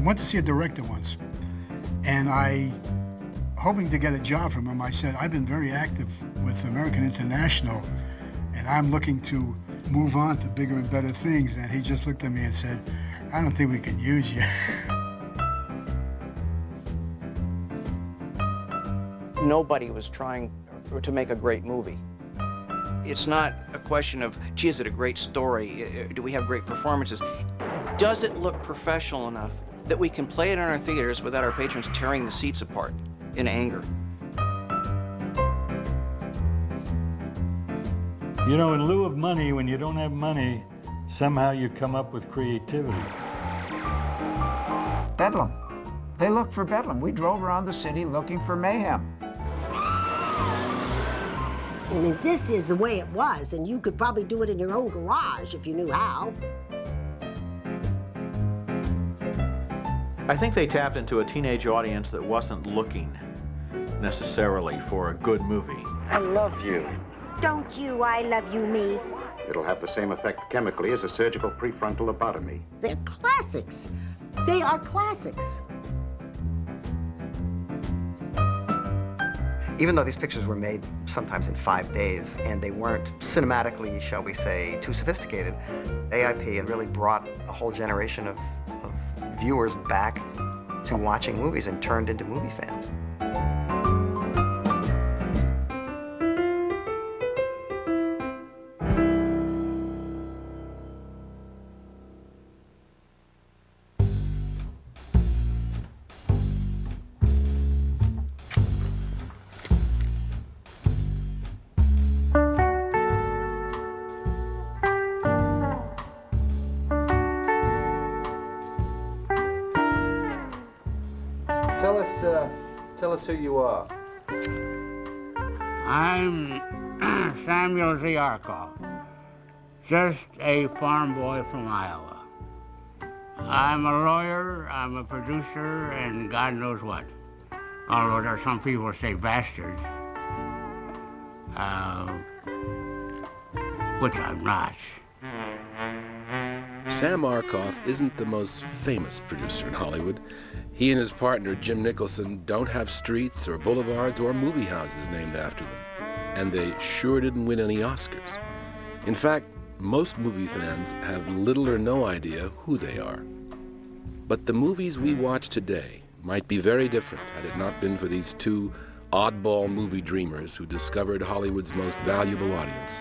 went to see a director once, and hoping to get a job from him, I said, I've been very active with American International, and I'm looking to move on to bigger and better things. And he just looked at me and said, I don't think we can use you. Nobody was trying to make a great movie. It's not a question of, gee, is it a great story? Do we have great performances? Does it look professional enough that we can play it in our theaters without our patrons tearing the seats apart in anger? You know, in lieu of money, when you don't have money, somehow you come up with creativity. Bedlam. They looked for Bedlam. We drove around the city looking for mayhem. I mean, this is the way it was, and you could probably do it in your own garage if you knew how. I think they tapped into a teenage audience that wasn't looking necessarily for a good movie. I love you. Don't you, I love you, me. It'll have the same effect chemically as a surgical prefrontal lobotomy. They're classics. They are classics. Even though these pictures were made sometimes in 5 days, and they weren't cinematically, shall we say, too sophisticated, AIP had really brought a whole generation of viewers back to watching movies and turned into movie fans. Tell us who you are. I'm Samuel Z. Arkoff, just a farm boy from Iowa. I'm a lawyer, I'm a producer, and God knows what. Although there are some people who say bastards, which I'm not. Sam Arkoff isn't the most famous producer in Hollywood. He and his partner, Jim Nicholson, don't have streets or boulevards or movie houses named after them. And they sure didn't win any Oscars. In fact, most movie fans have little or no idea who they are. But the movies we watch today might be very different had it not been for these two oddball movie dreamers who discovered Hollywood's most valuable audience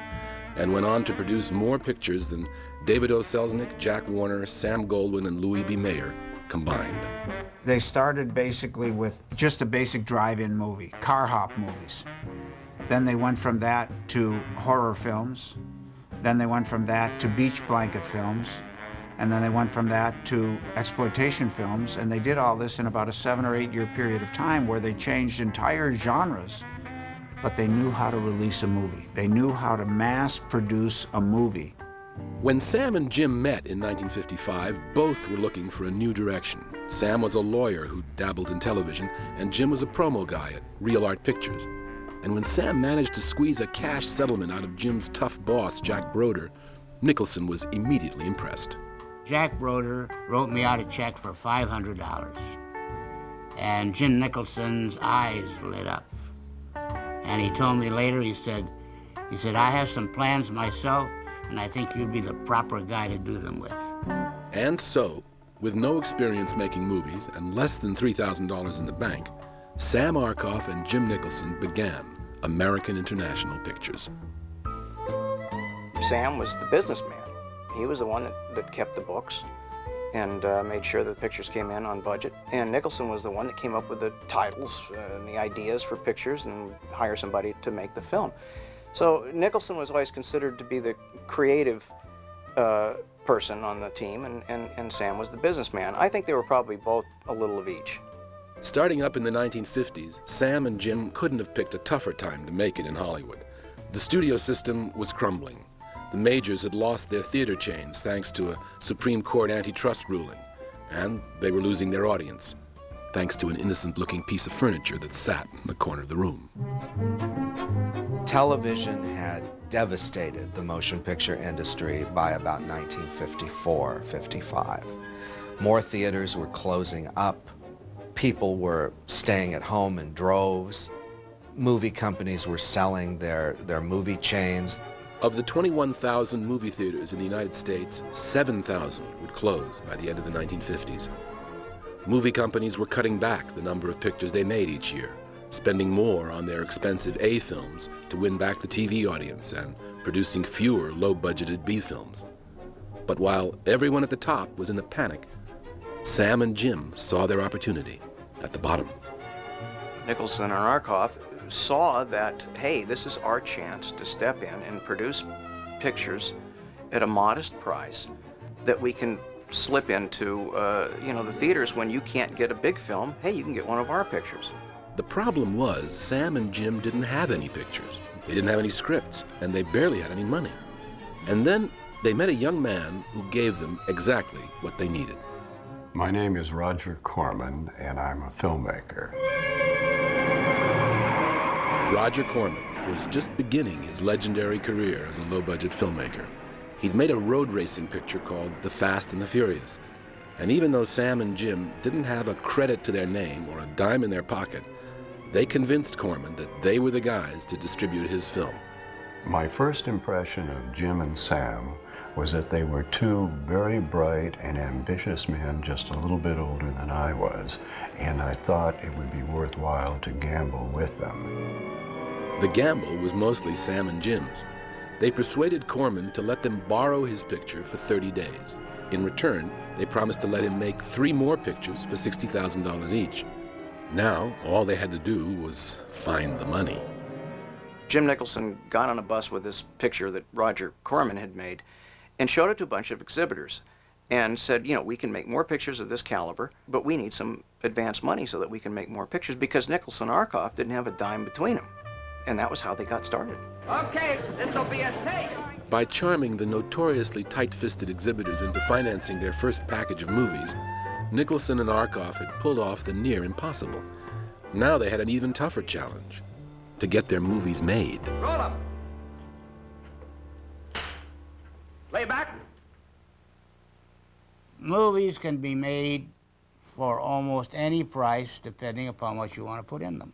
and went on to produce more pictures than David O. Selznick, Jack Warner, Sam Goldwyn, and Louis B. Mayer combined. They started basically with just a basic drive-in movie, car hop movies. Then they went from that to horror films. Then they went from that to beach blanket films. And then they went from that to exploitation films. And they did all this in about a 7 or 8 year period of time where they changed entire genres, but they knew how to release a movie. They knew how to mass produce a movie. When Sam and Jim met in 1955, both were looking for a new direction. Sam was a lawyer who dabbled in television, and Jim was a promo guy at Real Art Pictures. And when Sam managed to squeeze a cash settlement out of Jim's tough boss, Jack Broder, Nicholson was immediately impressed. Jack Broder wrote me out a check for $500. And Jim Nicholson's eyes lit up. And he told me later, he said, I have some plans myself, and I think you'd be the proper guy to do them with. And so, with no experience making movies and less than $3,000 in the bank, Sam Arkoff and Jim Nicholson began American International Pictures. Sam was the businessman. He was the one that kept the books and made sure that the pictures came in on budget. And Nicholson was the one that came up with the titles and the ideas for pictures and hire somebody to make the film. So Nicholson was always considered to be the creative person on the team, and Sam was the businessman. I think they were probably both a little of each. Starting up in the 1950s, Sam and Jim couldn't have picked a tougher time to make it in Hollywood. The studio system was crumbling. The majors had lost their theater chains thanks to a Supreme Court antitrust ruling, and they were losing their audience thanks to an innocent-looking piece of furniture that sat in the corner of the room. Television had devastated the motion picture industry by about 1954-55. More theaters were closing up. People were staying at home in droves. Movie companies were selling their movie chains. Of the 21,000 movie theaters in the United States, 7,000 would close by the end of the 1950s. Movie companies were cutting back the number of pictures they made each year, spending more on their expensive A films to win back the TV audience and producing fewer low-budgeted B films. But while everyone at the top was in a panic, Sam and Jim saw their opportunity at the bottom. Nicholson and Arkoff saw that, hey, this is our chance to step in and produce pictures at a modest price that we can slip into, the theaters when you can't get a big film. Hey, you can get one of our pictures. The problem was Sam and Jim didn't have any pictures. They didn't have any scripts, and they barely had any money. And then they met a young man who gave them exactly what they needed. My name is Roger Corman, and I'm a filmmaker. Roger Corman was just beginning his legendary career as a low-budget filmmaker. He'd made a road racing picture called The Fast and the Furious. And even though Sam and Jim didn't have a credit to their name or a dime in their pocket, they convinced Corman that they were the guys to distribute his film. My first impression of Jim and Sam was that they were two very bright and ambitious men, just a little bit older than I was, and I thought it would be worthwhile to gamble with them. The gamble was mostly Sam and Jim's. They persuaded Corman to let them borrow his picture for 30 days. In return, they promised to let him make 3 more pictures for $60,000 each. Now, all they had to do was find the money. Jim Nicholson got on a bus with this picture that Roger Corman had made and showed it to a bunch of exhibitors and said, we can make more pictures of this caliber, but we need some advance money so that we can make more pictures, because Nicholson and Arkoff didn't have a dime between them. And that was how they got started. Okay, this'll be a take. By charming the notoriously tight-fisted exhibitors into financing their first package of movies, Nicholson and Arkoff had pulled off the near impossible. Now they had an even tougher challenge: to get their movies made. Roll up. Lay back. Movies can be made for almost any price depending upon what you want to put in them.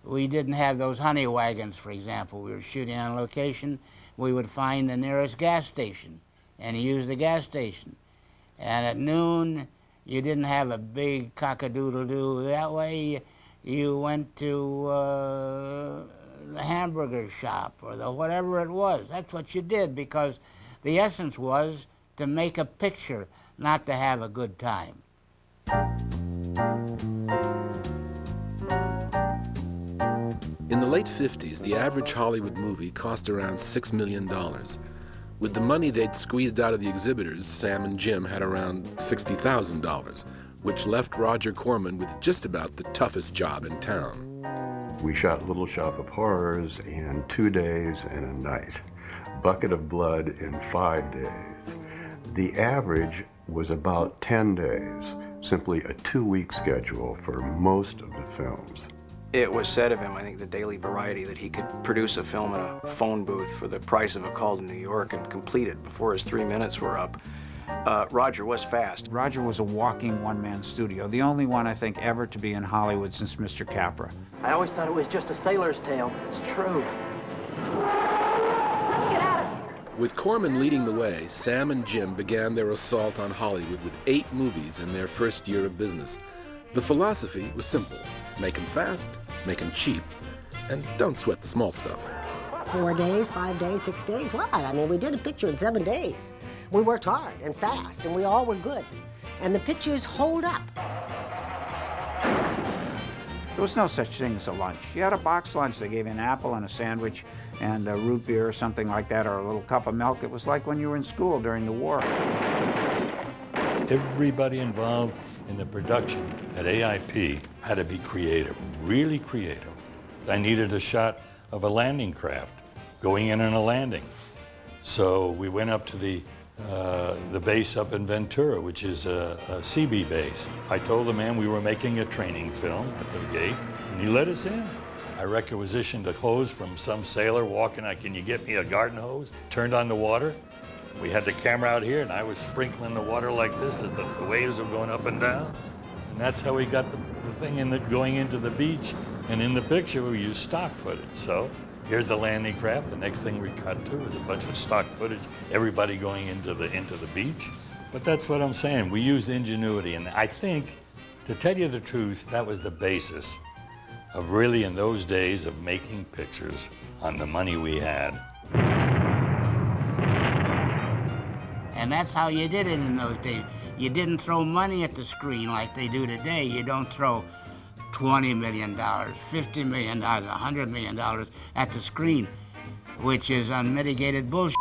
We didn't have those honey wagons, for example. We were shooting on location. We would find the nearest gas station and use the gas station. And at noon, you didn't have a big cock-a-doodle-doo. That way, you went to the hamburger shop or the whatever it was. That's what you did, because the essence was to make a picture, not to have a good time. In the late 50s, the average Hollywood movie cost around $6 million. With the money they'd squeezed out of the exhibitors, Sam and Jim had around $60,000, which left Roger Corman with just about the toughest job in town. We shot Little Shop of Horrors in 2 days and a night. Bucket of Blood in 5 days. The average was about 10 days, simply a 2-week schedule for most of the films. It was said of him, I think, the Daily Variety, that he could produce a film in a phone booth for the price of a call to New York and complete it before his 3 minutes were up. Roger was fast. Roger was a walking one-man studio, the only one, I think, ever to be in Hollywood since Mr. Capra. I always thought it was just a sailor's tale. It's true. Let's get out of here. With Corman leading the way, Sam and Jim began their assault on Hollywood with 8 movies in their first year of business. The philosophy was simple: make them fast, make them cheap, and don't sweat the small stuff. 4 days, 5 days, 6 days, what? I mean, we did a picture in 7 days. We worked hard and fast, and we all were good. And the pictures hold up. There was no such thing as a lunch. You had a box lunch. They gave you an apple and a sandwich and a root beer or something like that, or a little cup of milk. It was like when you were in school during the war. Everybody involved in the production at AIP had to be creative, really creative. I needed a shot of a landing craft going in on a landing. So we went up to the base up in Ventura, which is a CB base. I told the man we were making a training film at the gate, and he let us in. I requisitioned a hose from some sailor walking out, "Can you get me a garden hose?" Turned on the water, We had the camera out here, and I was sprinkling the water like this as the waves were going up and down. And that's how we got the thing going into the beach. And in the picture, we used stock footage. So here's the landing craft. The next thing we cut to is a bunch of stock footage, everybody going into the beach. But that's what I'm saying. We used ingenuity. And I think, to tell you the truth, that was the basis of really, in those days, of making pictures on the money we had. And that's how you did it in those days. You didn't throw money at the screen like they do today. You don't throw $20 million, $50 million, $100 million at the screen, which is unmitigated bullshit.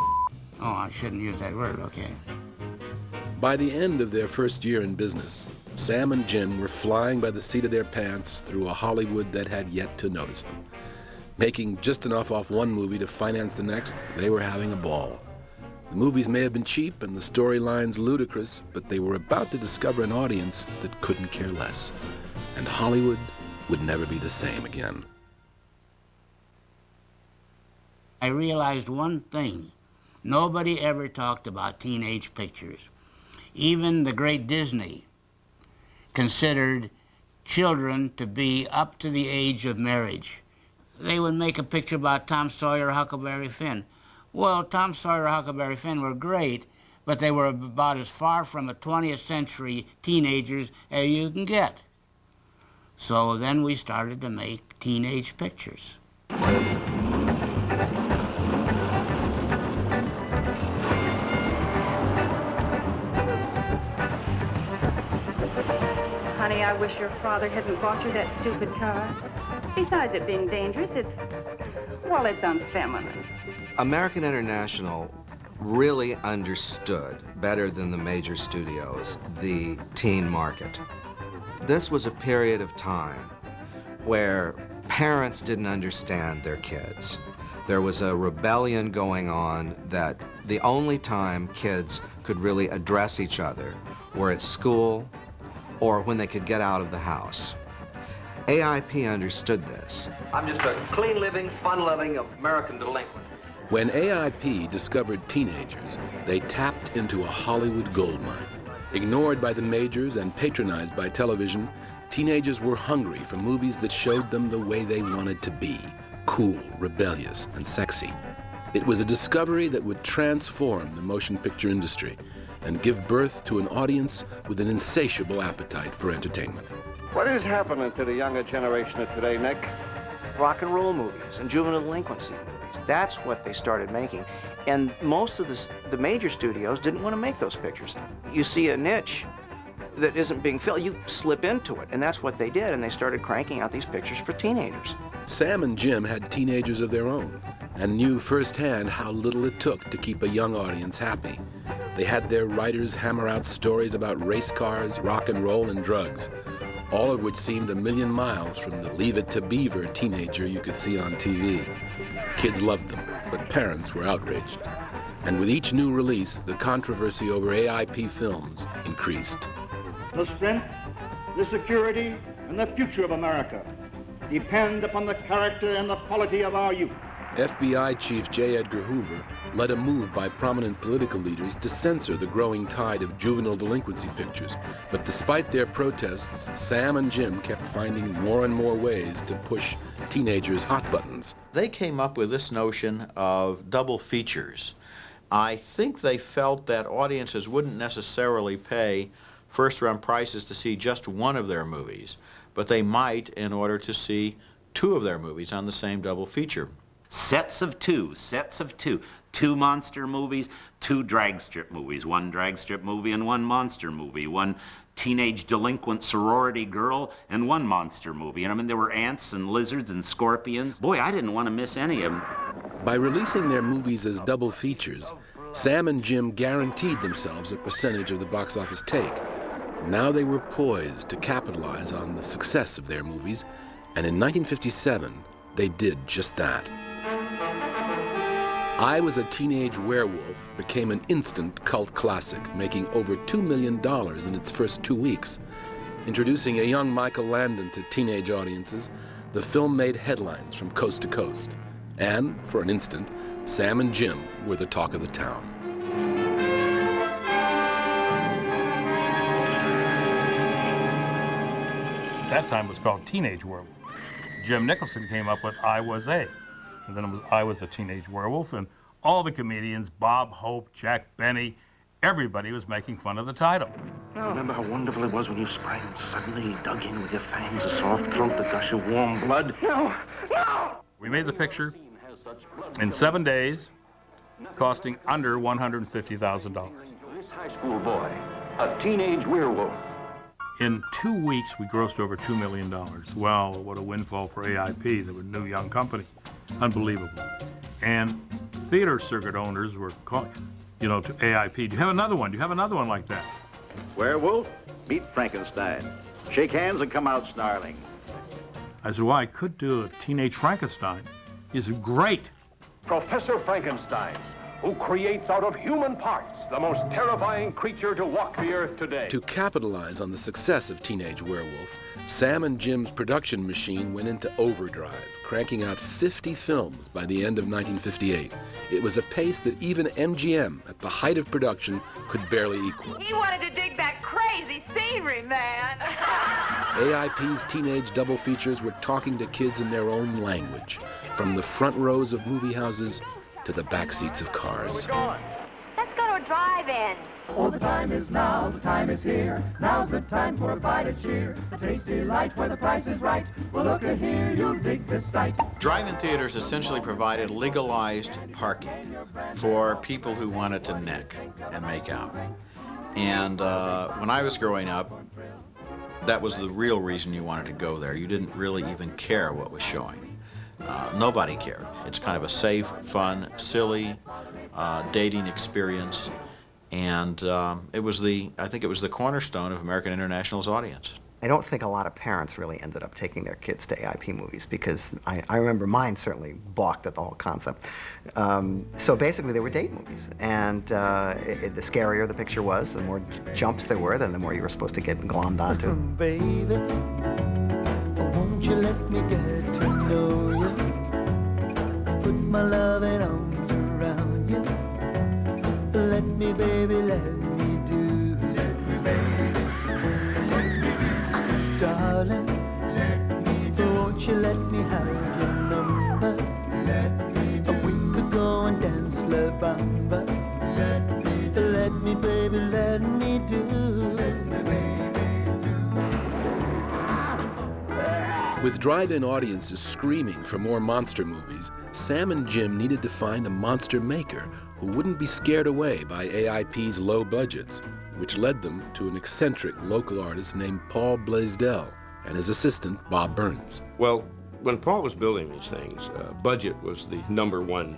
Oh, I shouldn't use that word, okay. By the end of their first year in business, Sam and Jim were flying by the seat of their pants through a Hollywood that had yet to notice them. Making just enough off one movie to finance the next, they were having a ball. The movies may have been cheap and the storylines ludicrous, but they were about to discover an audience that couldn't care less. And Hollywood would never be the same again. I realized one thing. Nobody ever talked about teenage pictures. Even the great Disney considered children to be up to the age of marriage. They would make a picture about Tom Sawyer or Huckleberry Finn. Well, Tom Sawyer or Huckleberry Finn were great, but they were about as far from a 20th century teenagers as you can get. So then we started to make teenage pictures. Honey, I wish your father hadn't bought you that stupid car. Besides it being dangerous, it's unfeminine. American International really understood, better than the major studios, the teen market. This was a period of time where parents didn't understand their kids. There was a rebellion going on that the only time kids could really address each other were at school or when they could get out of the house. AIP understood this. I'm just a clean-living, fun-loving American delinquent. When AIP discovered teenagers, they tapped into a Hollywood goldmine. Ignored by the majors and patronized by television, teenagers were hungry for movies that showed them the way they wanted to be, cool, rebellious, and sexy. It was a discovery that would transform the motion picture industry and give birth to an audience with an insatiable appetite for entertainment. What is happening to the younger generation of today, Nick? Rock and roll movies and juvenile delinquency movies. That's what they started making. And most of the major studios didn't want to make those pictures. You see a niche that isn't being filled, you slip into it. And that's what they did, and they started cranking out these pictures for teenagers. Sam and Jim had teenagers of their own and knew firsthand how little it took to keep a young audience happy. They had their writers hammer out stories about race cars, rock and roll, and drugs, all of which seemed a million miles from the Leave It to Beaver teenager you could see on TV. Kids loved them, but parents were outraged. And with each new release, the controversy over AIP films increased. The strength, the security, and the future of America depend upon the character and the quality of our youth. FBI Chief J. Edgar Hoover led a move by prominent political leaders to censor the growing tide of juvenile delinquency pictures. But despite their protests, Sam and Jim kept finding more and more ways to push teenagers' hot buttons. They came up with this notion of double features. I think they felt that audiences wouldn't necessarily pay first-run prices to see just one of their movies, but they might in order to see two of their movies on the same double feature. Sets of two. Two monster movies, two drag strip movies, one drag strip movie and one monster movie, one teenage delinquent sorority girl and one monster movie. And I mean, there were ants and lizards and scorpions. Boy, I didn't want to miss any of them. By releasing their movies as double features, Sam and Jim guaranteed themselves a percentage of the box office take. Now they were poised to capitalize on the success of their movies, and in 1957, they did just that. I Was a Teenage Werewolf became an instant cult classic, making over $2 million in its first 2 weeks. Introducing a young Michael Landon to teenage audiences, the film made headlines from coast to coast. And, for an instant, Sam and Jim were the talk of the town. that time was called Teenage Werewolf. Jim Nicholson came up with I Was A, and then it was I Was a Teenage Werewolf, and all the comedians, Bob Hope, Jack Benny, everybody was making fun of the title. Remember how wonderful it was when you sprang and suddenly dug in with your fangs, a soft throat, the gush of warm blood? No! No! We made the picture in 7 days, costing under $150,000. This high school boy, a teenage werewolf. In 2 weeks, we grossed over $2 million. Well, what a windfall for AIP, the new young company. Unbelievable. And theater circuit owners were calling, to AIP, do you have another one? Do you have another one like that? Werewolf, meet Frankenstein. Shake hands and come out snarling. I said, well, I could do a Teenage Frankenstein. He's great. Professor Frankenstein, who creates out of human parts the most terrifying creature to walk the earth today. To capitalize on the success of Teenage Werewolf, Sam and Jim's production machine went into overdrive, cranking out 50 films by the end of 1958. It was a pace that even MGM, at the height of production, could barely equal. He wanted to dig that crazy scenery, man. AIP's teenage double features were talking to kids in their own language, from the front rows of movie houses to the back seats of cars. Let's go to a drive-in. Oh, the time is now, the time is here. Now's the time for a bite of cheer. A tasty light where the price is right. Well, look at here, you'll dig this sight. Drive-in theaters essentially provided legalized parking for people who wanted to neck and make out. And when I was growing up, that was the real reason you wanted to go there. You didn't really even care what was showing. Nobody cared. It's kind of a safe, fun, silly dating experience. And I think it was the cornerstone of American International's audience. I don't think a lot of parents really ended up taking their kids to AIP movies because I remember mine certainly balked at the whole concept. So basically they were date movies. And the scarier the picture was, the more jumps there were, then the more you were supposed to get glommed onto. Baby, won't you let me get to know you? Put my loving arms around you. Let me, baby, let me do. Let me, baby, let me do. Darling, let me do. Won't you let me have your number? Let me do. We could go and dance La Bamba. Let me do. Let me, baby, let me do. Let me, baby, do. With drive-in audiences screaming for more monster movies, Sam and Jim needed to find a monster maker who wouldn't be scared away by AIP's low budgets, which led them to an eccentric local artist named Paul Blaisdell and his assistant, Bob Burns. Well, when Paul was building these things, budget was the number one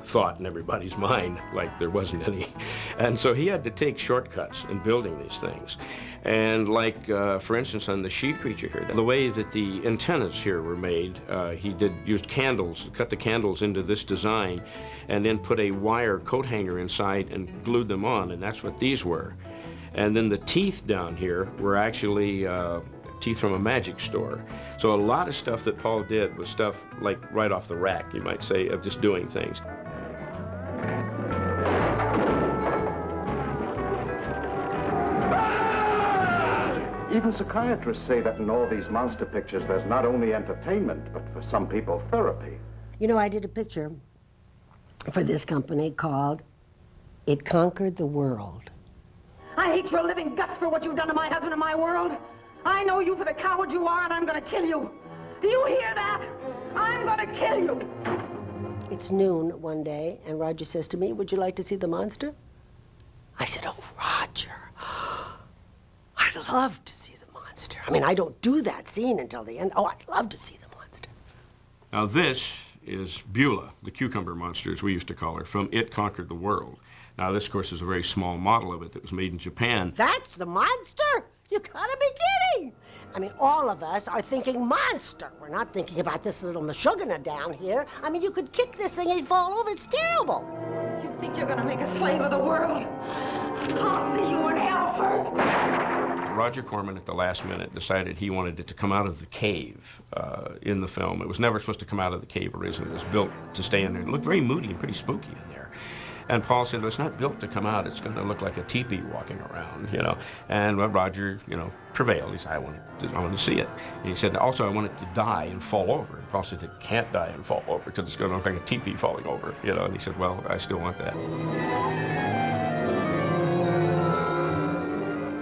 thought in everybody's mind, like there wasn't any. And so he had to take shortcuts in building these things. And like, for instance, on the she creature here, the way that the antennas here were made, he used candles, cut the candles into this design, and then put a wire coat hanger inside and glued them on, and that's what these were. And then the teeth down here were actually teeth from a magic store. So a lot of stuff that Paul did was stuff like right off the rack, you might say, of just doing things. Even psychiatrists say that in all these monster pictures, there's not only entertainment, but for some people, therapy. You know, I did a picture for this company called It Conquered the World. I hate your living guts for what you've done to my husband and my world. I know you for the coward you are, and I'm going to kill you. Do you hear that? I'm going to kill you. It's noon one day, and Roger says to me, would you like to see the monster? I said, oh, Roger, I'd love to see the monster. I mean, I don't do that scene until the end. Oh, I'd love to see the monster. Now this is Beulah, the cucumber monster, as we used to call her, from It Conquered the World. Now this, of course, is a very small model of it that was made in Japan. That's the monster? You gotta be kidding. I mean, all of us are thinking monster. We're not thinking about this little Meshuggah down here. I mean, you could kick this thing and it'd fall over. It's terrible. You think you're gonna make a slave of the world? I'll see you in hell first. Roger Corman, at the last minute, decided he wanted it to come out of the cave in the film. It was never supposed to come out of the cave originally. It was built to stay in there. It looked very moody and pretty spooky in there. And Paul said, well, it's not built to come out. It's going to look like a teepee walking around, you know. And Roger, you know, prevailed. He said, I want to see it. And he said, also, I want it to die and fall over. And Paul said, it can't die and fall over because it's going to look like a teepee falling over, you know. And he said, well, I still want that.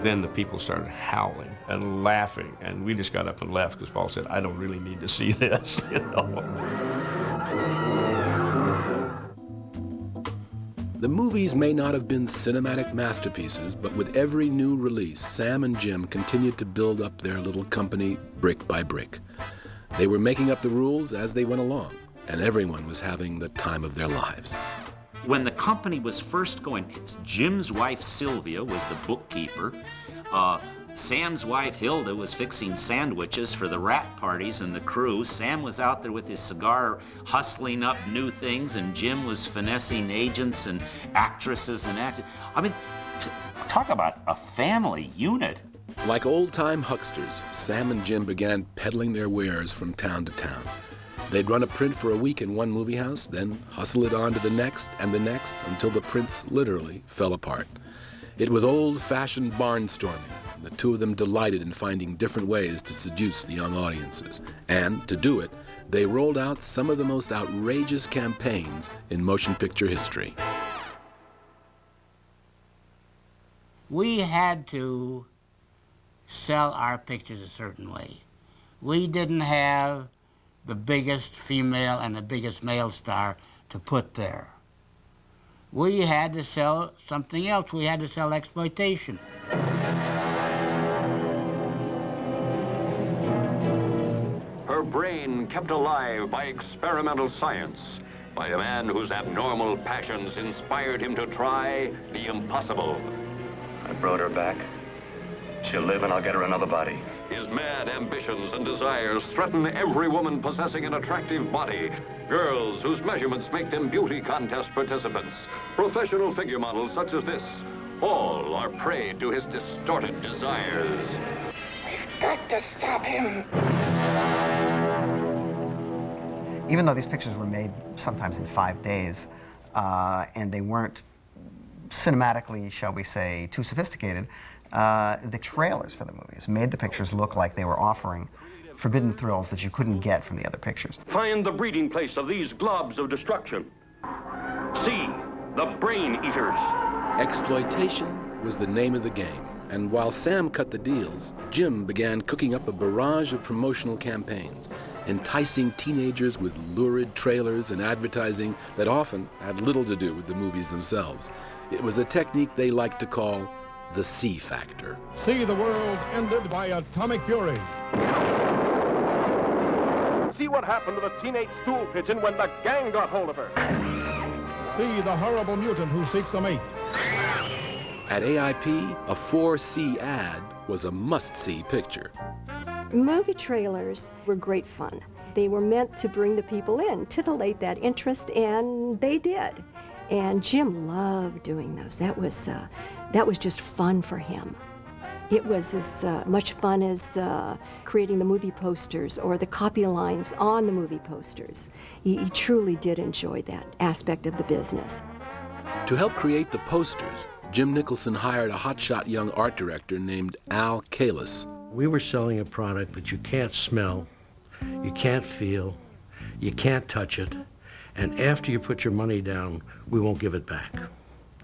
Then the people started howling and laughing, and we just got up and left because Paul said, I don't really need to see this, you know. The movies may not have been cinematic masterpieces, but with every new release, Sam and Jim continued to build up their little company brick by brick. They were making up the rules as they went along, and everyone was having the time of their lives. When the company was first going, Jim's wife Sylvia was the bookkeeper. Sam's wife Hilda was fixing sandwiches for the wrap parties and the crew. Sam was out there with his cigar hustling up new things, and Jim was finessing agents and actresses and actors. I mean, talk about a family unit. Like old-time hucksters, Sam and Jim began peddling their wares from town to town. They'd run a print for a week in one movie house, then hustle it on to the next and the next until the prints literally fell apart. It was old-fashioned barnstorming. The two of them delighted in finding different ways to seduce the young audiences. And to do it, they rolled out some of the most outrageous campaigns in motion picture history. We had to sell our pictures a certain way. We didn't have the biggest female and the biggest male star to put there. We had to sell something else. We had to sell exploitation. Her brain kept alive by experimental science, by a man whose abnormal passions inspired him to try the impossible. I brought her back. She'll live and I'll get her another body. His mad ambitions and desires threaten every woman possessing an attractive body. Girls whose measurements make them beauty contest participants. Professional figure models such as this. All are prey to his distorted desires. We've got to stop him. Even though these pictures were made sometimes in 5 days, and they weren't cinematically, shall we say, too sophisticated, the trailers for the movies made the pictures look like they were offering forbidden thrills that you couldn't get from the other pictures. Find the breeding place of these globs of destruction. See the brain eaters. Exploitation was the name of the game, and while Sam cut the deals, Jim began cooking up a barrage of promotional campaigns, enticing teenagers with lurid trailers and advertising that often had little to do with the movies themselves. It was a technique they liked to call the C factor. See the world ended by atomic fury. See what happened to the teenage stool pigeon when the gang got hold of her. See the horrible mutant who seeks a mate. At AIP, a 4C ad was a must-see picture. Movie trailers were great fun. They were meant to bring the people in, titillate that interest, and they did. And Jim loved doing those. That was just fun for him. It was as much fun as creating the movie posters or the copy lines on the movie posters. He truly did enjoy that aspect of the business. To help create the posters, Jim Nicholson hired a hotshot young art director named Al Kalis. We were selling a product that you can't smell, you can't feel, you can't touch it, and after you put your money down, we won't give it back.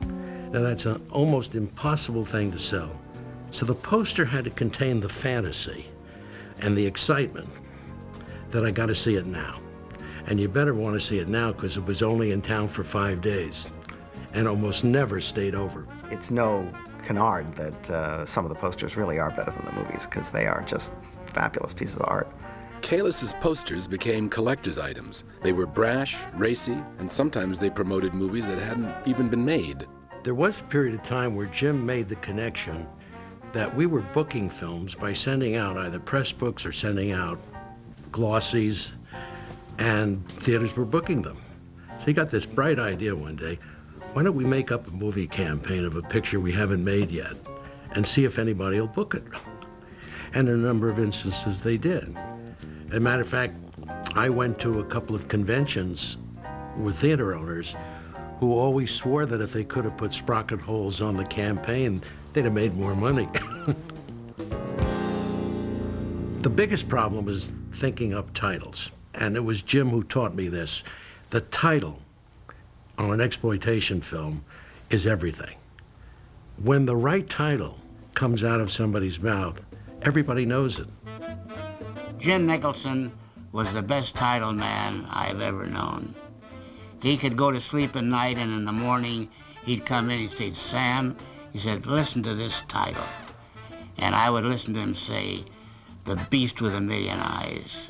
Now that's an almost impossible thing to sell. So the poster had to contain the fantasy and the excitement that I got to see it now. And you better want to see it now because it was only in town for 5 days and almost never stayed over. It's no canard that some of the posters really are better than the movies because they are just fabulous pieces of art. Kalis's posters became collector's items. They were brash, racy, and sometimes they promoted movies that hadn't even been made. There was a period of time where Jim made the connection that we were booking films by sending out either press books or sending out glossies, and theaters were booking them. So he got this bright idea one day, why don't we make up a movie campaign of a picture we haven't made yet and see if anybody will book it? And in a number of instances they did. As a matter of fact, I went to a couple of conventions with theater owners who always swore that if they could have put sprocket holes on the campaign, they'd have made more money. The biggest problem was thinking up titles, and it was Jim who taught me this. The title on an exploitation film is everything. When the right title comes out of somebody's mouth, everybody knows it. Jim Nicholson was the best title man I've ever known. He could go to sleep at night, and in the morning he'd come in, he'd say, "Sam," he said, "listen to this title." And I would listen to him say, "The Beast with a Million Eyes."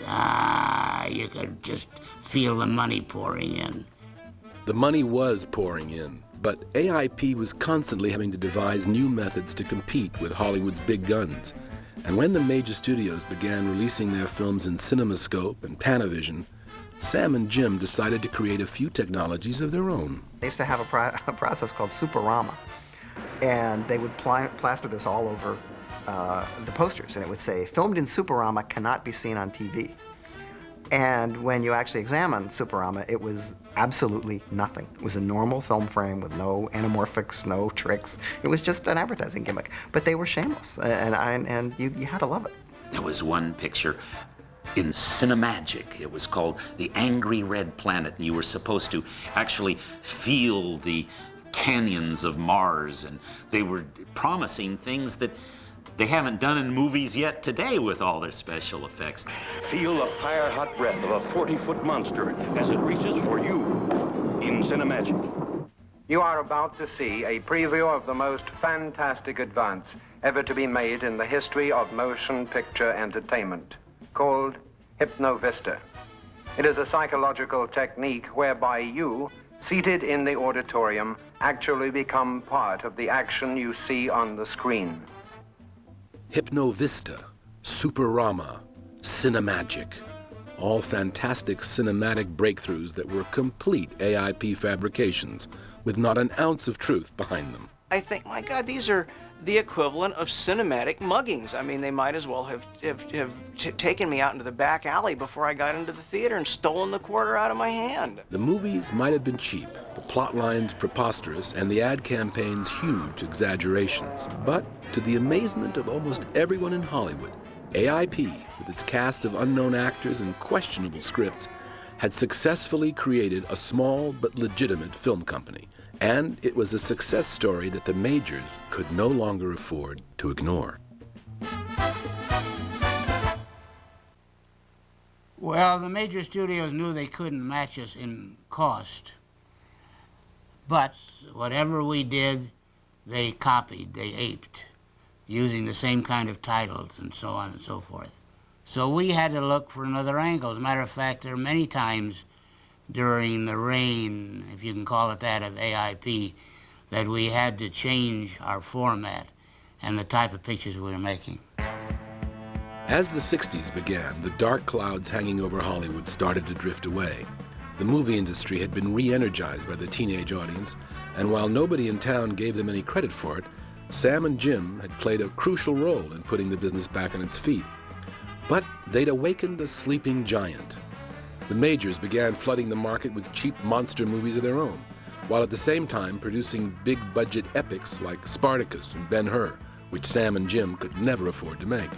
You could just feel the money pouring in. The money was pouring in, but AIP was constantly having to devise new methods to compete with Hollywood's big guns. And when the major studios began releasing their films in CinemaScope and Panavision, Sam and Jim decided to create a few technologies of their own. They used to have a process called Superama, and they would plaster this all over the posters, and it would say, "Filmed in Superama cannot be seen on TV." And when you actually examine Superama, it was absolutely nothing. It was a normal film frame with no anamorphics, no tricks. It was just an advertising gimmick. But they were shameless, and you had to love it. There was one picture in Cinemagic. It was called The Angry Red Planet, and you were supposed to actually feel the canyons of Mars, and they were promising things that they haven't done in movies yet today with all their special effects. Feel the fire-hot breath of a 40-foot monster as it reaches for you in Cinemagic. You are about to see a preview of the most fantastic advance ever to be made in the history of motion picture entertainment, called Hypnovista. It is a psychological technique whereby you, seated in the auditorium, actually become part of the action you see on the screen. Hypnovista, Superama, Cinemagic, all fantastic cinematic breakthroughs that were complete AIP fabrications with not an ounce of truth behind them. I think, my God, these are the equivalent of cinematic muggings. I mean, they might as well have taken me out into the back alley before I got into the theater and stolen the quarter out of my hand. The movies might have been cheap, the plot lines preposterous, and the ad campaigns huge exaggerations. But to the amazement of almost everyone in Hollywood, AIP, with its cast of unknown actors and questionable scripts, had successfully created a small but legitimate film company. And it was a success story that the majors could no longer afford to ignore. Well, the major studios knew they couldn't match us in cost. But whatever we did, they copied, they aped, using the same kind of titles and so on and so forth. So we had to look for another angle. As a matter of fact, there are many times during the reign, if you can call it that, of AIP, that we had to change our format and the type of pictures we were making. As the 60s began, the dark clouds hanging over Hollywood started to drift away. The movie industry had been re-energized by the teenage audience, and while nobody in town gave them any credit for it, Sam and Jim had played a crucial role in putting the business back on its feet. But they'd awakened a sleeping giant. The majors began flooding the market with cheap monster movies of their own, while at the same time producing big-budget epics like Spartacus and Ben-Hur, which Sam and Jim could never afford to make.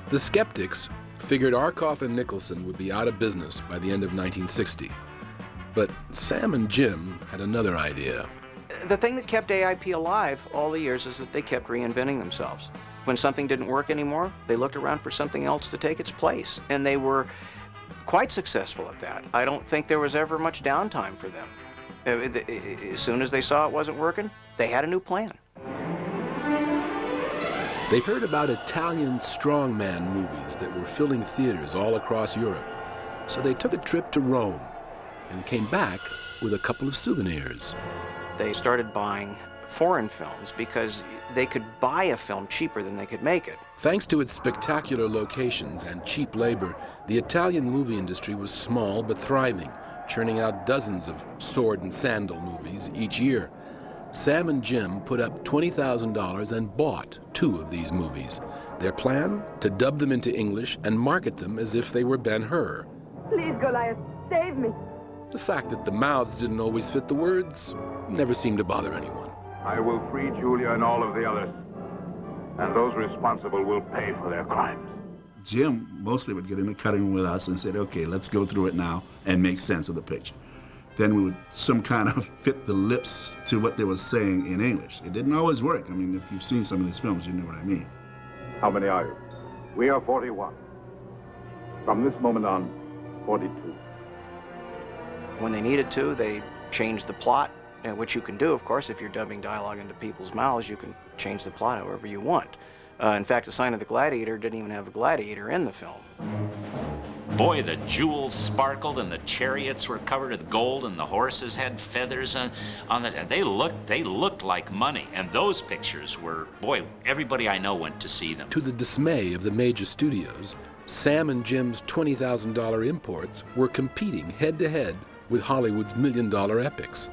The skeptics figured Arkoff and Nicholson would be out of business by the end of 1960. But Sam and Jim had another idea. The thing that kept AIP alive all the years is that they kept reinventing themselves. When something didn't work anymore, they looked around for something else to take its place, and they were quite successful at that. I don't think there was ever much downtime for them. As soon as they saw it wasn't working, they had a new plan. They heard about Italian strongman movies that were filling theaters all across Europe. So they took a trip to Rome and came back with a couple of souvenirs. They started buying foreign films because they could buy a film cheaper than they could make it. Thanks to its spectacular locations and cheap labor, the Italian movie industry was small but thriving, churning out dozens of sword and sandal movies each year. Sam and Jim put up $20,000 and bought 2 of these movies. Their plan? To dub them into English and market them as if they were Ben-Hur. Please, Goliath, save me. The fact that the mouths didn't always fit the words never seemed to bother anyone. I will free Julia and all of the others, and those responsible will pay for their crimes. Jim mostly would get in the cutting room with us and said, okay, let's go through it now and make sense of the picture. Then we would some kind of fit the lips to what they were saying in English. It didn't always work. I mean, if you've seen some of these films, you know what I mean. How many are you? We are 41. From this moment on, 42. When they needed to, they changed the plot, which you can do, of course. If you're dubbing dialogue into people's mouths, you can change the plot however you want. In fact, The Sign of the Gladiator didn't even have a gladiator in the film. Boy, the jewels sparkled and the chariots were covered with gold and the horses had feathers on the... They looked like money. And those pictures were, boy, everybody I know went to see them. To the dismay of the major studios, Sam and Jim's $20,000 imports were competing head-to-head with Hollywood's million-dollar epics.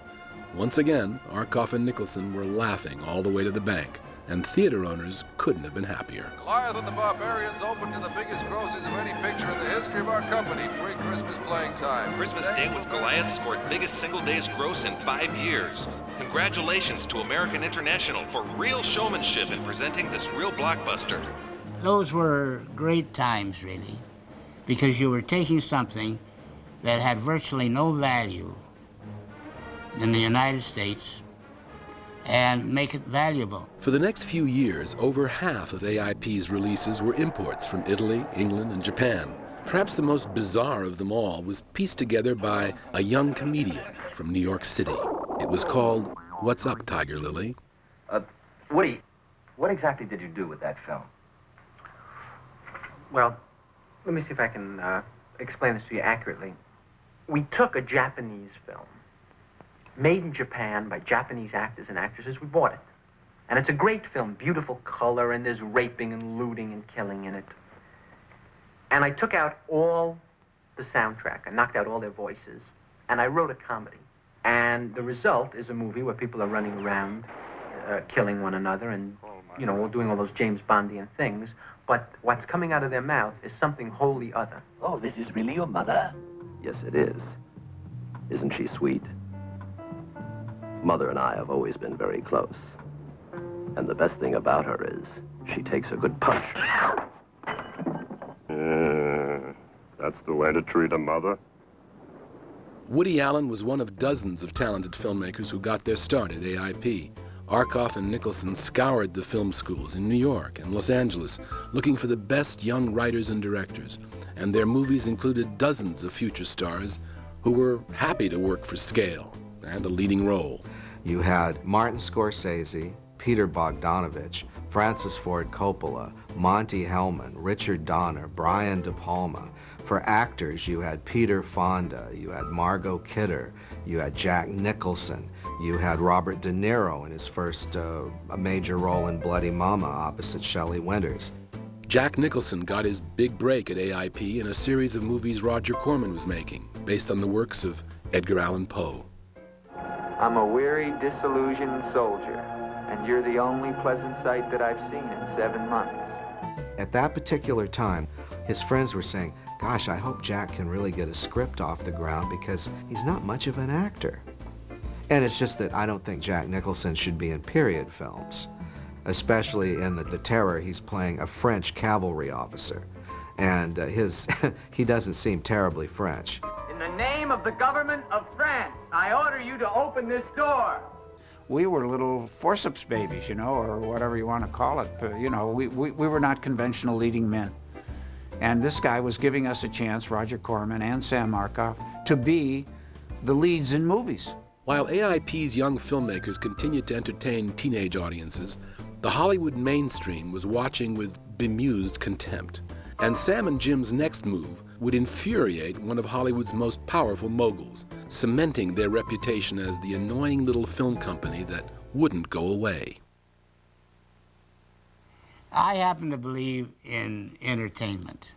Once again, Arkoff and Nicholson were laughing all the way to the bank, and theater owners couldn't have been happier. Goliath and the Barbarians opened to the biggest grosses of any picture in the history of our company pre-Christmas playing time. Christmas Day with Goliath scored biggest single day's gross in 5 years. Congratulations to American International for real showmanship in presenting this real blockbuster. Those were great times, really, because you were taking something that had virtually no value in the United States and make it valuable. For the next few years, over half of AIP's releases were imports from Italy, England, and Japan. Perhaps the most bizarre of them all was pieced together by a young comedian from New York City. It was called What's Up, Tiger Lily? Woody, what exactly did you do with that film? Well, let me see if I can explain this to you accurately. We took a Japanese film, made in Japan by Japanese actors and actresses. We bought it. And it's a great film, beautiful color, and there's raping and looting and killing in it. And I took out all the soundtrack. I knocked out all their voices. And I wrote a comedy. And the result is a movie where people are running around, killing one another and, you know, all doing all those James Bondian things. But what's coming out of their mouth is something wholly other. Oh, this is really your mother? Yes, it is. Isn't she sweet? Mother and I have always been very close. And the best thing about her is she takes a good punch. That's the way to treat a mother. Woody Allen was one of dozens of talented filmmakers who got their start at AIP. Arkoff and Nicholson scoured the film schools in New York and Los Angeles, looking for the best young writers and directors. And their movies included dozens of future stars who were happy to work for scale and a leading role. You had Martin Scorsese, Peter Bogdanovich, Francis Ford Coppola, Monty Hellman, Richard Donner, Brian De Palma. For actors, you had Peter Fonda, you had Margot Kidder, you had Jack Nicholson, you had Robert De Niro in his first a major role in Bloody Mama opposite Shelley Winters. Jack Nicholson got his big break at AIP in a series of movies Roger Corman was making, based on the works of Edgar Allan Poe. I'm a weary, disillusioned soldier, and you're the only pleasant sight that I've seen in 7 months. At that particular time, his friends were saying, gosh, I hope Jack can really get a script off the ground because he's not much of an actor. And it's just that I don't think Jack Nicholson should be in period films, especially in The Terror. He's playing a French cavalry officer, and he doesn't seem terribly French. In the name of the government of France, I order you to open this door. We were little forceps babies, you know, or whatever you want to call it. You know, we were not conventional leading men. And this guy was giving us a chance, Roger Corman and Sam Arkoff, to be the leads in movies. While AIP's young filmmakers continued to entertain teenage audiences, the Hollywood mainstream was watching with bemused contempt. And Sam and Jim's next move would infuriate one of Hollywood's most powerful moguls, cementing their reputation as the annoying little film company that wouldn't go away. I happen to believe in entertainment.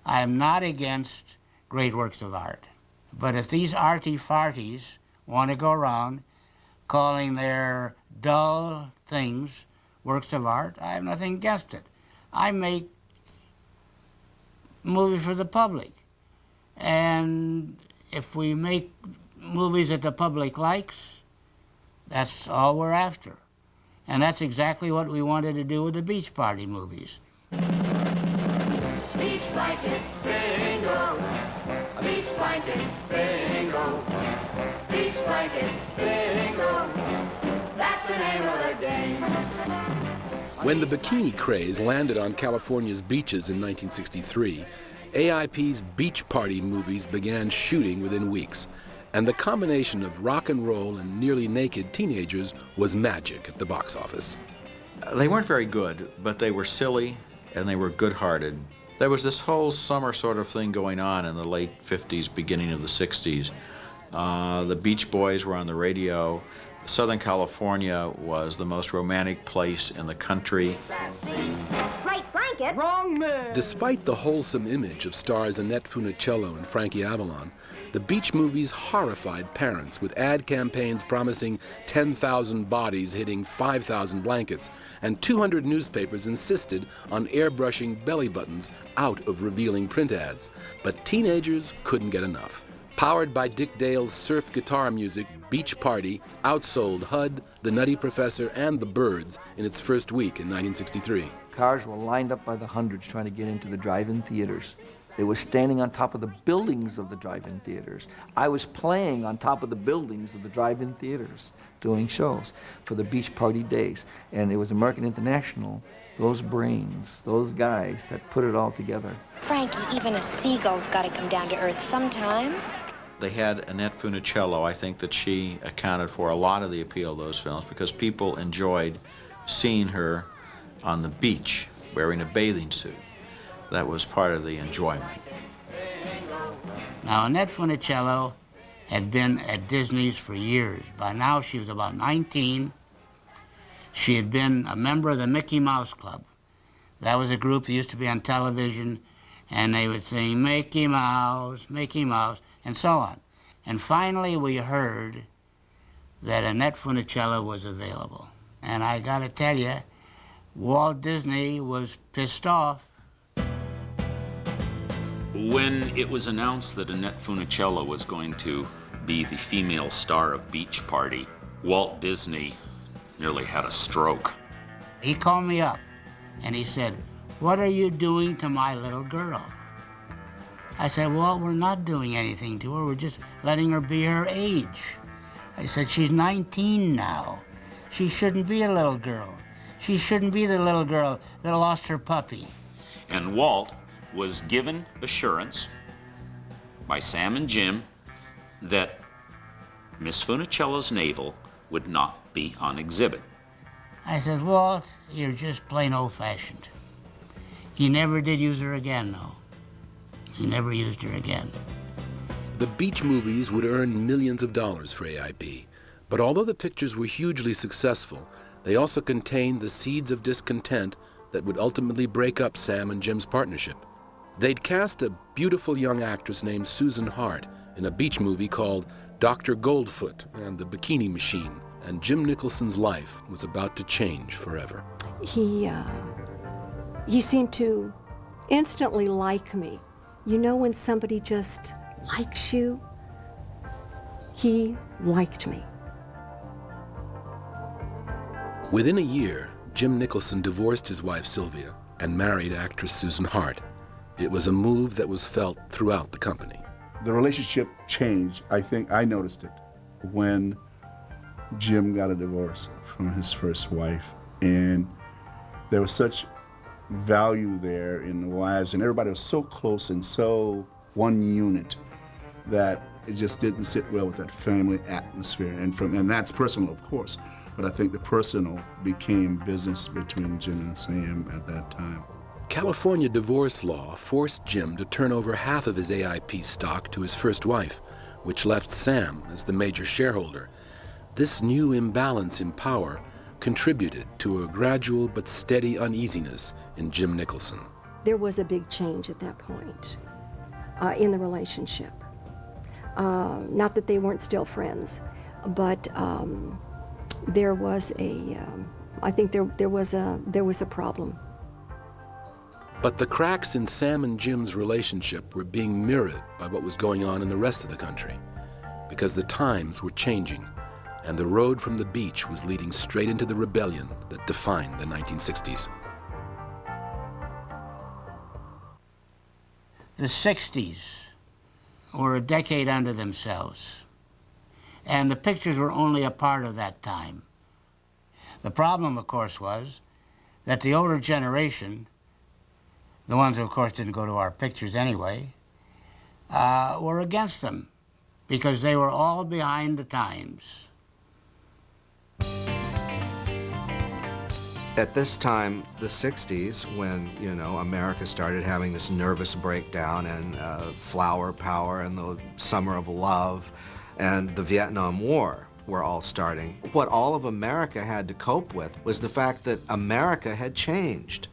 I am not against great works of art. But if these arty-farties want to go around calling their dull things works of art, I have nothing against it. I make movies for the public. And if we make movies that the public likes, that's all we're after. And that's exactly what we wanted to do with the Beach Party movies. Beach blanket bingo. A beach blanket bingo. Beach blanket bingo. That's the name of the game. When the bikini craze landed on California's beaches in 1963, AIP's Beach Party movies began shooting within weeks. And the combination of rock and roll and nearly naked teenagers was magic at the box office. They weren't very good, but they were silly and they were good-hearted. There was this whole summer sort of thing going on in the late 50s, beginning of the 60s. The Beach Boys were on the radio. Southern California was the most romantic place in the country. Right blanket. Wrong man. Despite the wholesome image of stars Annette Funicello and Frankie Avalon, the beach movies horrified parents with ad campaigns promising 10,000 bodies hitting 5,000 blankets, and 200 newspapers insisted on airbrushing belly buttons out of revealing print ads. But teenagers couldn't get enough. Powered by Dick Dale's surf guitar music, Beach Party outsold HUD, The Nutty Professor, and The Byrds in its first week in 1963. Cars were lined up by the hundreds trying to get into the drive-in theaters. They were standing on top of the buildings of the drive-in theaters. I was playing on top of the buildings of the drive-in theaters, doing shows for the Beach Party days. And it was American International, those brains, those guys that put it all together. Frankie, even a seagull's got to come down to earth sometime. They had Annette Funicello. I think that she accounted for a lot of the appeal of those films because people enjoyed seeing her on the beach wearing a bathing suit. That was part of the enjoyment. Now, Annette Funicello had been at Disney's for years. By now, she was about 19. She had been a member of the Mickey Mouse Club. That was a group that used to be on television, and they would sing Mickey Mouse, and so on. And finally, we heard that Annette Funicello was available. And I gotta tell you, Walt Disney was pissed off. When it was announced that Annette Funicello was going to be the female star of Beach Party, Walt Disney nearly had a stroke. He called me up and he said, "What are you doing to my little girl?" I said, "Well, we're not doing anything to her. We're just letting her be her age." I said, "She's 19 now. She shouldn't be a little girl. She shouldn't be the little girl that lost her puppy." And Walt was given assurance by Sam and Jim that Miss Funicello's navel would not be on exhibit. I said, "Walt, you're just plain old-fashioned." He never did use her again, though. He never used her again. The beach movies would earn millions of dollars for AIP, but although the pictures were hugely successful, they also contained the seeds of discontent that would ultimately break up Sam and Jim's partnership. They'd cast a beautiful young actress named Susan Hart in a beach movie called Dr. Goldfoot and the Bikini Machine, and Jim Nicholson's life was about to change forever. He seemed to instantly like me. You know when somebody just likes you? He liked me. Within a year, Jim Nicholson divorced his wife Sylvia and married actress Susan Hart. It was a move that was felt throughout the company. The relationship changed. I think I noticed it when Jim got a divorce from his first wife, and there was such value there in the wives, and everybody was so close and so one unit that it just didn't sit well with that family atmosphere. And that's personal, of course, but I think the personal became business between Jim and Sam at that time. California divorce law forced Jim to turn over half of his AIP stock to his first wife, which left Sam as the major shareholder. This new imbalance in power contributed to a gradual but steady uneasiness in Jim Nicholson. There was a big change at that point in the relationship. Not that they weren't still friends, but there was I think there was a problem. But the cracks in Sam and Jim's relationship were being mirrored by what was going on in the rest of the country. because the times were changing, and the road from the beach was leading straight into the rebellion that defined the 1960s. The 60s were a decade unto themselves, and the pictures were only a part of that time. The problem, of course, was that the older generation, the ones who, of course, didn't go to our pictures anyway, were against them because they were all behind the times. At this time, the 60s, when, you know, America started having this nervous breakdown and flower power and the summer of love and the Vietnam War were all starting, what all of America had to cope with was the fact that America had changed.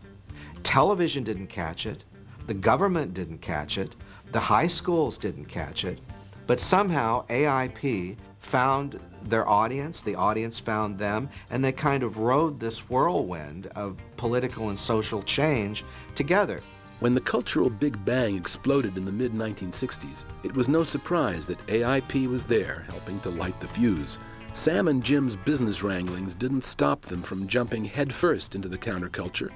Television didn't catch it, the government didn't catch it, the high schools didn't catch it, but somehow AIP found their audience, the audience found them, and they kind of rode this whirlwind of political and social change together. When the cultural Big Bang exploded in the mid-1960s, it was no surprise that AIP was there helping to light the fuse. Sam and Jim's business wranglings didn't stop them from jumping headfirst into the counterculture,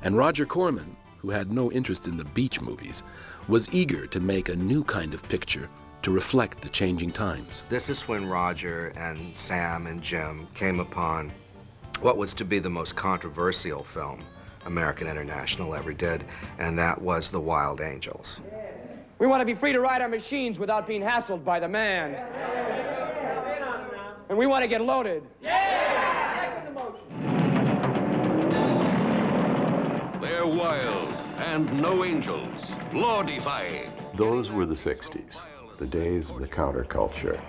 and Roger Corman, who had no interest in the beach movies, was eager to make a new kind of picture to reflect the changing times. This is when Roger and Sam and Jim came upon what was to be the most controversial film American International ever did, and that was The Wild Angels. We want to be free to ride our machines without being hassled by the man. And we want to get loaded. They're wild and no angels, law-defying. Those were the 60s, the days of the counterculture.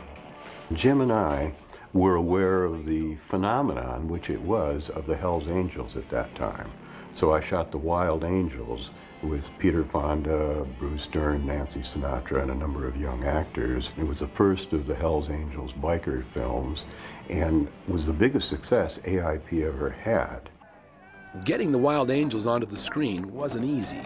Jim and I were aware of the phenomenon, which it was, of the Hells Angels at that time. So I shot The Wild Angels with Peter Fonda, Bruce Dern, Nancy Sinatra, and a number of young actors. It was the first of the Hells Angels biker films and was the biggest success AIP ever had. Getting The Wild Angels onto the screen wasn't easy.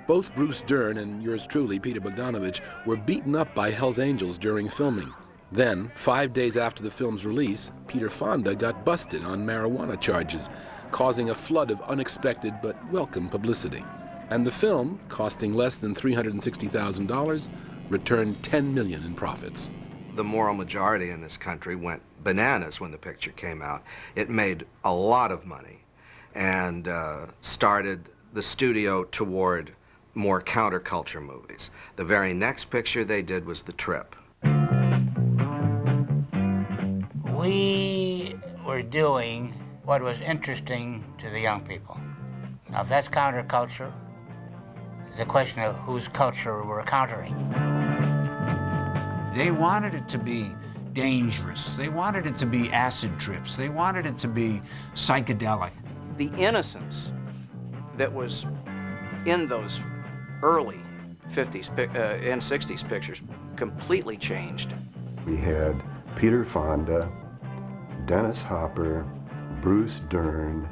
Both Bruce Dern and yours truly, Peter Bogdanovich, were beaten up by Hells Angels during filming. Then, 5 days after the film's release, Peter Fonda got busted on marijuana charges, causing a flood of unexpected but welcome publicity. And the film, costing less than $360,000, returned $10 million in profits. The moral majority in this country went bananas when the picture came out. It made a lot of money and started the studio toward more counterculture movies. The very next picture they did was The Trip. We were doing what was interesting to the young people. Now, if that's counterculture, it's a question of whose culture we're countering. They wanted it to be dangerous. They wanted it to be acid trips. They wanted it to be psychedelic. The innocence that was in those early 50s and 60s pictures completely changed. We had Peter Fonda, Dennis Hopper, Bruce Dern,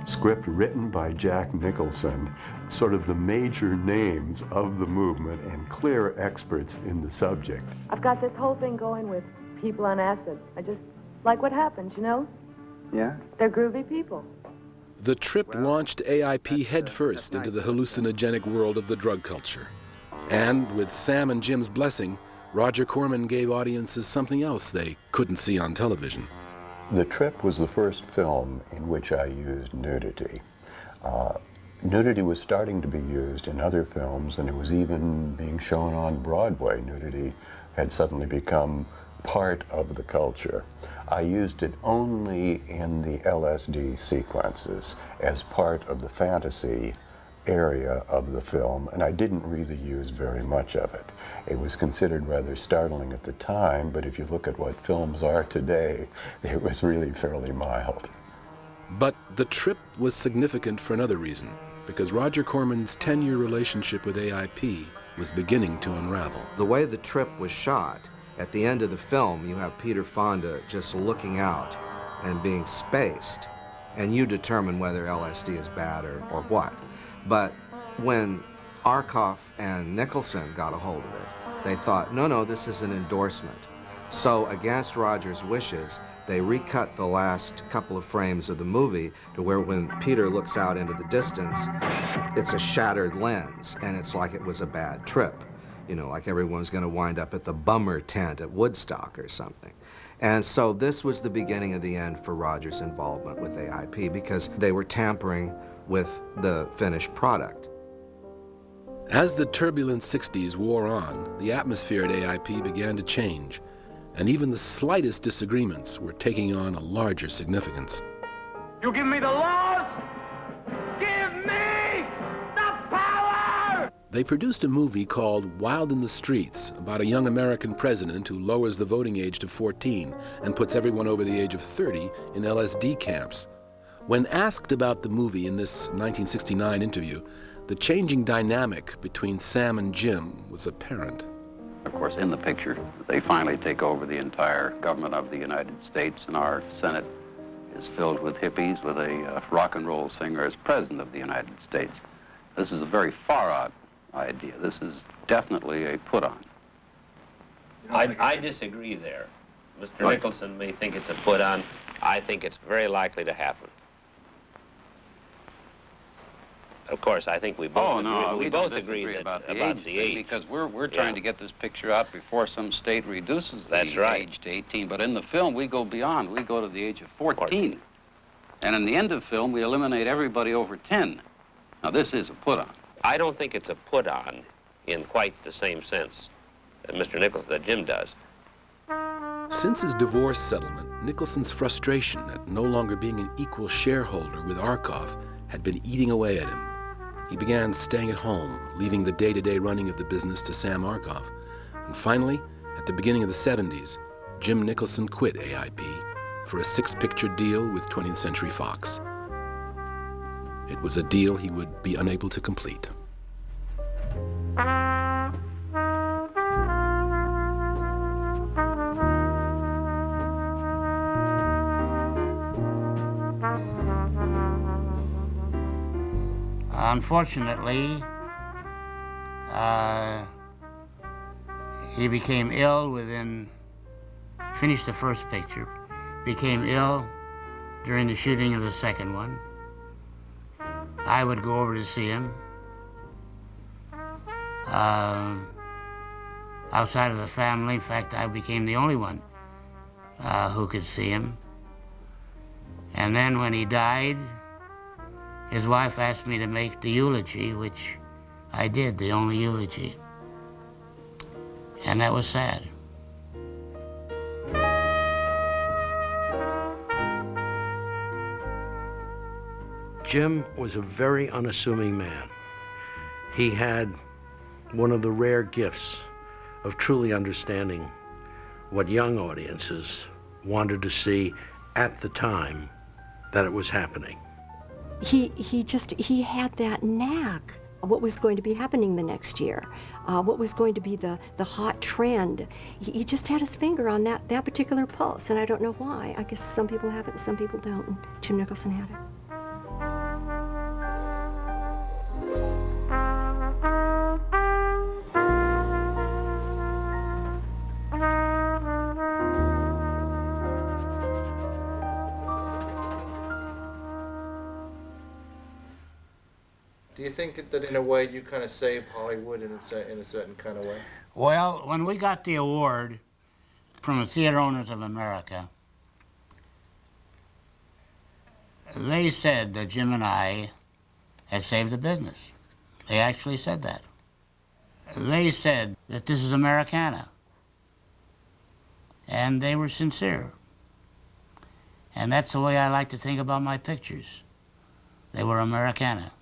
script written by Jack Nicholson, sort of the major names of the movement and clear experts in the subject. I've got this whole thing going with people on acid. I just like what happens, you know? Yeah? They're groovy people. The Trip launched AIP headfirst into the hallucinogenic world of the drug culture. And with Sam and Jim's blessing, Roger Corman gave audiences something else they couldn't see on television. The Trip was the first film in which I used nudity. Nudity was starting to be used in other films, and it was even being shown on Broadway. Nudity had suddenly become part of the culture. I used it only in the LSD sequences as part of the fantasy area of the film, and I didn't really use very much of it. It was considered rather startling at the time, but if you look at what films are today, it was really fairly mild. But The Trip was significant for another reason, because Roger Corman's 10-year relationship with AIP was beginning to unravel. The way The Trip was shot, at the end of the film, you have Peter Fonda just looking out and being spaced, and you determine whether LSD is bad or what. But when Arkoff and Nicholson got a hold of it, they thought, no, this is an endorsement. So against Roger's wishes, they recut the last couple of frames of the movie to where when Peter looks out into the distance, it's a shattered lens, and it's like it was a bad trip. You know, like everyone's going to wind up at the bummer tent at Woodstock or something. And so this was the beginning of the end for Roger's involvement with AIP, because they were tampering with the finished product. As the turbulent 60s wore on, the atmosphere at AIP began to change, and even the slightest disagreements were taking on a larger significance. You give me the laws, give me the power! They produced a movie called Wild in the Streets about a young American president who lowers the voting age to 14 and puts everyone over the age of 30 in LSD camps. When asked about the movie in this 1969 interview, the changing dynamic between Sam and Jim was apparent. Of course, in the picture, they finally take over the entire government of the United States, and our Senate is filled with hippies with a rock and roll singer as president of the United States. This is a very far-out idea. This is definitely a put-on. I disagree there. Mr. Nicholson may think it's a put-on. I think it's very likely to happen. Of course, I think we both we both don't agree disagree that, about the age, because we're trying to get this picture out before some state reduces the age to 18. But in the film, we go beyond. We go to the age of 14. And in the end of film, we eliminate everybody over 10. Now, this is a put-on. I don't think it's a put-on in quite the same sense that Mr. Nicholson, that Jim does. Since his divorce settlement, Nicholson's frustration at no longer being an equal shareholder with Arkoff had been eating away at him. He began staying at home, leaving the day-to-day running of the business to Sam Arkoff. And finally, at the beginning of the 70s, Jim Nicholson quit AIP for a 6-picture deal with 20th Century Fox. It was a deal he would be unable to complete. Unfortunately, he became ill finished the first picture, became ill during the shooting of the second one. I would go over to see him. Outside of the family, in fact, I became the only one who could see him. And then when he died, his wife asked me to make the eulogy, which I did, the only eulogy. And that was sad. Jim was a very unassuming man. He had one of the rare gifts of truly understanding what young audiences wanted to see at the time that it was happening. He had that knack of what was going to be happening the next year, what was going to be the hot trend. He just had his finger on that particular pulse, and I don't know why. I guess some people have it and some people don't, and Jim Nicholson had it. Do you think that in a way you kind of saved Hollywood in a certain kind of way? Well, when we got the award from the Theater Owners of America, they said that Jim and I had saved the business. They actually said that. They said that this is Americana. And they were sincere. And that's the way I like to think about my pictures. They were Americana.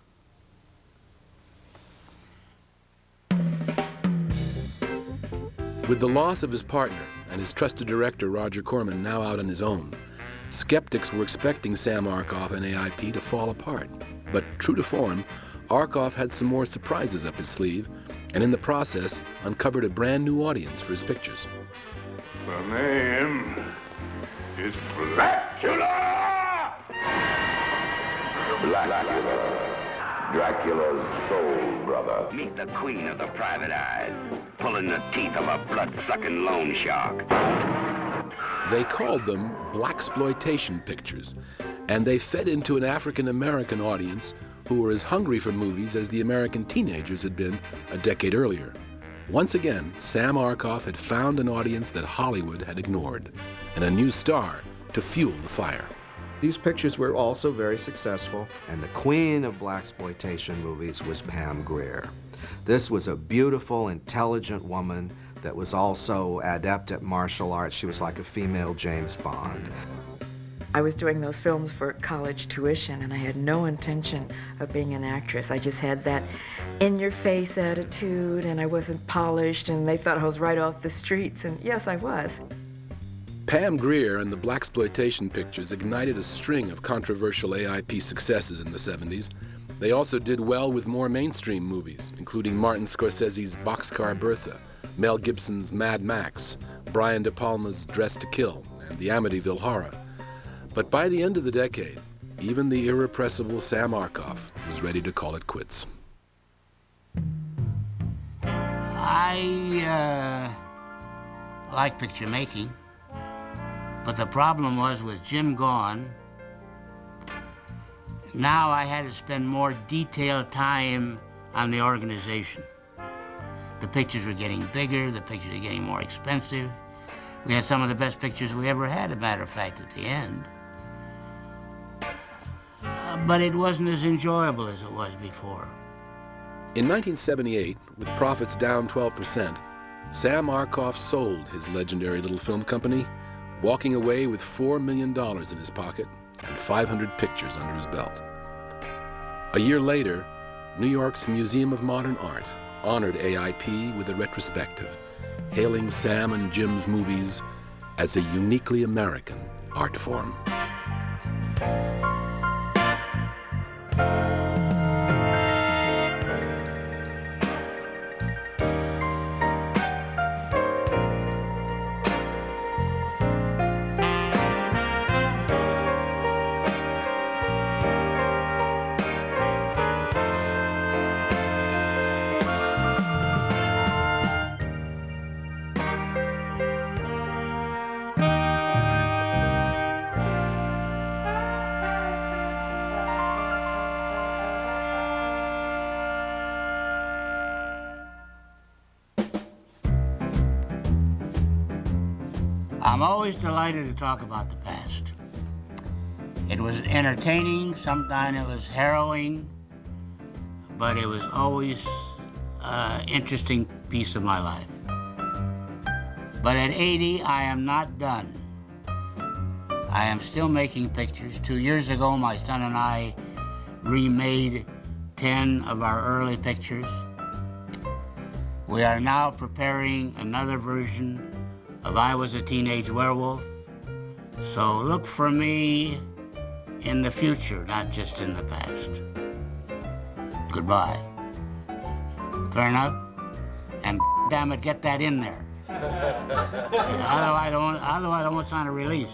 With the loss of his partner and his trusted director, Roger Corman, now out on his own, skeptics were expecting Sam Arkoff and AIP to fall apart. But true to form, Arkoff had some more surprises up his sleeve, and in the process, uncovered a brand new audience for his pictures. The name is Blackula! Blackula. Dracula's soul brother. Meet the queen of the private eyes, pulling the teeth of a blood-sucking loan shark. They called them blaxploitation pictures, and they fed into an African-American audience who were as hungry for movies as the American teenagers had been a decade earlier. Once again, Sam Arkoff had found an audience that Hollywood had ignored, and a new star to fuel the fire. These pictures were also very successful, and the queen of blaxploitation movies was Pam Grier. This was a beautiful, intelligent woman that was also adept at martial arts. She was like a female James Bond. I was doing those films for college tuition, and I had no intention of being an actress. I just had that in-your-face attitude, and I wasn't polished, and they thought I was right off the streets, and yes, I was. Pam Grier and the blaxploitation pictures ignited a string of controversial AIP successes in the 70s. They also did well with more mainstream movies, including Martin Scorsese's Boxcar Bertha, Mel Gibson's Mad Max, Brian De Palma's Dressed to Kill, and the Amityville Horror. But by the end of the decade, even the irrepressible Sam Arkoff was ready to call it quits. I like picture making, but the problem was with Jim gone, now I had to spend more detailed time on the organization. The pictures were getting bigger, the pictures were getting more expensive. We had some of the best pictures we ever had, as a matter of fact, at the end. But it wasn't as enjoyable as it was before. In 1978, with profits down 12%, Sam Arkoff sold his legendary little film company, walking away with $4 million in his pocket and 500 pictures under his belt. A year later, New York's Museum of Modern Art honored AIP with a retrospective, hailing Sam and Jim's movies as a uniquely American art form. I'm always delighted to talk about the past. It was entertaining, sometimes it was harrowing, but it was always an interesting piece of my life. But at 80, I am not done. I am still making pictures. 2 years ago, my son and I remade 10 of our early pictures. We are now preparing another version of I Was a Teenage Werewolf. So look for me in the future, not just in the past. Goodbye. Fair enough? And damn it, get that in there. Otherwise I don't want to sign a release.